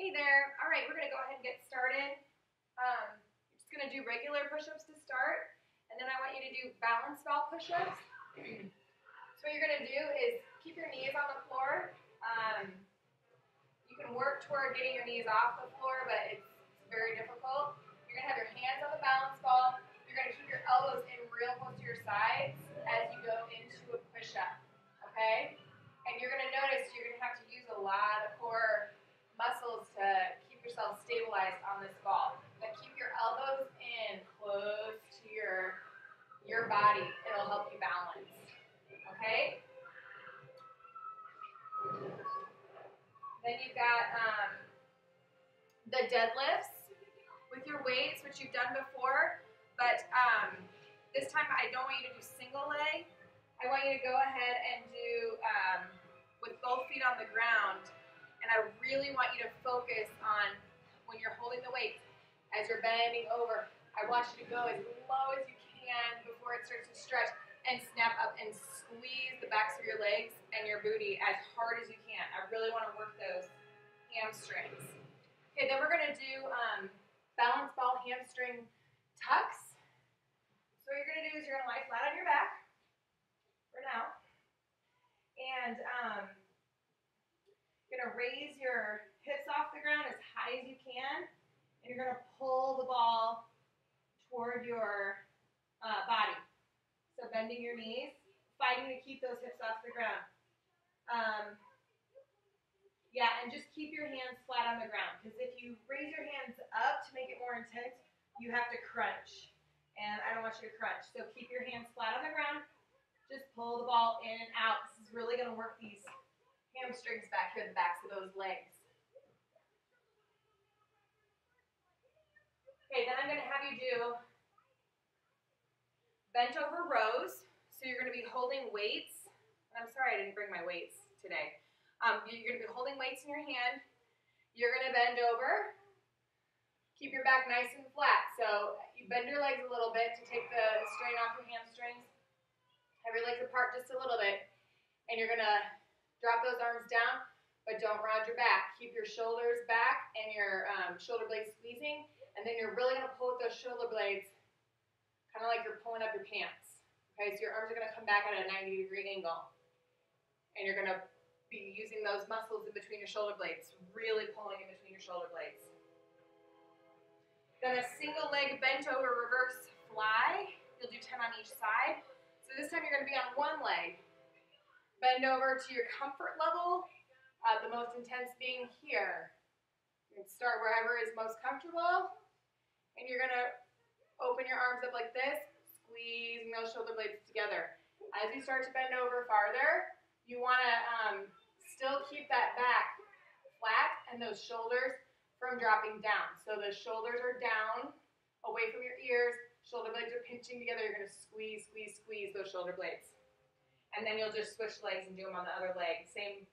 Hey there. All right, we're going to go ahead and get started. You're just going to do regular push-ups to start, and then I want you to do balance ball push-ups. So what you're going to do is keep your knees on the floor. You can work toward getting your knees off the floor, but it's very difficult. You're going to have your hands on the balance ball. You're going to keep your elbows in real close to your sides as you go into a push-up, okay? And you're going to notice you're going to have to use a lot of core muscles to keep yourself stabilized on this ball. Now keep your elbows in close to your body. It'll help you balance. Okay? Then you've got the deadlifts with your weights, which you've done before, but this time I don't want you to do single leg. I want you to go ahead and do with both feet on the ground. And I really want you to focus on when you're holding the weights, as you're bending over, I want you to go as low as you can before it starts to stretch and snap up and squeeze the backs of your legs and your booty as hard as you can. I really want to work those hamstrings. Okay, then we're going to do balance ball hamstring tucks. So what you're going to do is you're going to lie flat on your back for now. And you're going to raise your hips off the ground as high as you can, and you're going to pull the ball toward your body. So bending your knees, fighting to keep those hips off the ground. And just keep your hands flat on the ground, because if you raise your hands up to make it more intense, you have to crunch, and I don't want you to crunch. So keep your hands flat on the ground, just pull the ball in and out. This is really going to work these hamstrings back here, the backs of those legs. Okay, then I'm going to have you do bent over rows. So you're going to be holding weights. And I'm sorry I didn't bring my weights today. You're going to be holding weights in your hand. You're going to bend over. Keep your back nice and flat. So you bend your legs a little bit to take the strain off your hamstrings. Have your legs apart just a little bit. And you're going to drop those arms down, but don't round your back. Keep your shoulders back and your shoulder blades squeezing, and then you're really going to pull with those shoulder blades, kind of like you're pulling up your pants. Okay, so your arms are going to come back at a 90-degree angle, and you're going to be using those muscles in between your shoulder blades, really pulling in between your shoulder blades. Then a single leg bent over reverse fly. You'll do 10 on each side. So this time you're going to be on one leg. Bend over to your comfort level, the most intense being here. You can start wherever is most comfortable, and you're going to open your arms up like this, squeezing those shoulder blades together. As you start to bend over farther, you want to still keep that back flat and those shoulders from dropping down. So the shoulders are down, away from your ears, shoulder blades are pinching together. You're going to squeeze, squeeze, squeeze those shoulder blades. And then you'll just switch legs and do them on the other leg. Same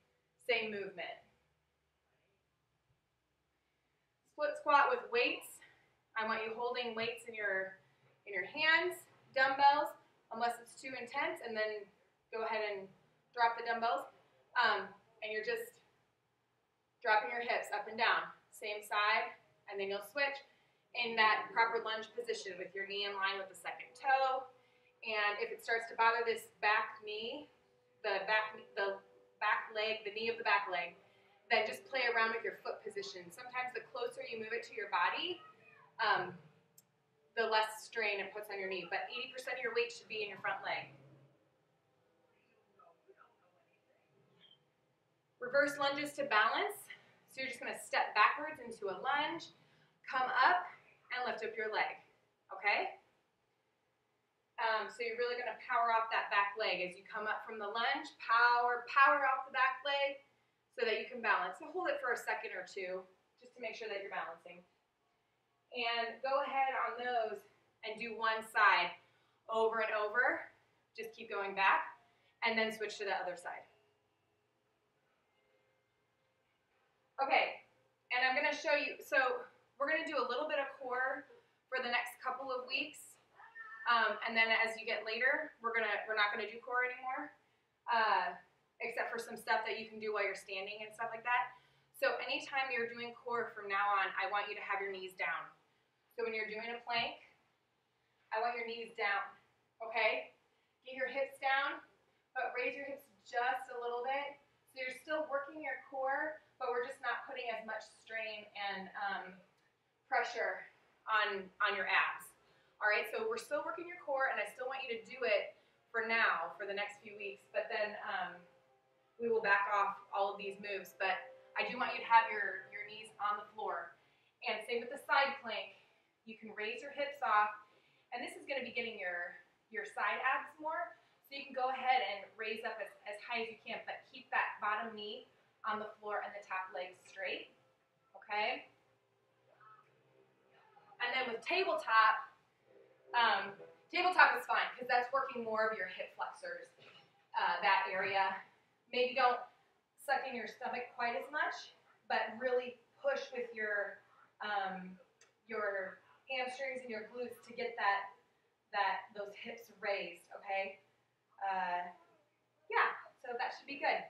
movement. Split squat with weights. I want you holding weights in your hands, dumbbells, unless it's too intense, and then go ahead and drop the dumbbells. And you're just dropping your hips up and down. Same side, and then you'll switch in that proper lunge position with your knee in line with the second toe. And if it starts to bother this back knee, the back leg, the knee of the back leg, then just play around with your foot position. Sometimes the closer you move it to your body, the less strain it puts on your knee. But 80% of your weight should be in your front leg. Reverse lunges to balance. So you're just going to step backwards into a lunge, come up, and lift up your leg. Okay? So you're really going to power off that back leg as you come up from the lunge. Power off the back leg so that you can balance. So hold it for a second or two just to make sure that you're balancing. And go ahead on those and do one side over and over. Just keep going back and then switch to the other side. Okay, and I'm going to show you, so we're going to do a little bit of core for the next couple of weeks. And then as you get later, we're not gonna do core anymore, except for some stuff that you can do while you're standing and stuff like that. So anytime you're doing core from now on, I want you to have your knees down. So when you're doing a plank, I want your knees down, okay? Get your hips down, but raise your hips just a little bit. So you're still working your core, but we're just not putting as much strain and pressure on your abs. All right, so we're still working your core, and I still want you to do it for now, for the next few weeks, but then we will back off all of these moves. But I do want you to have your knees on the floor. And same with the side plank. You can raise your hips off, and this is going to be getting your side abs more, so you can go ahead and raise up as high as you can, but keep that bottom knee on the floor and the top leg straight, okay? And then with tabletop, tabletop is fine because that's working more of your hip flexors, that area. Maybe don't suck in your stomach quite as much, but really push with your hamstrings and your glutes to get those hips raised, okay? Yeah, so that should be good.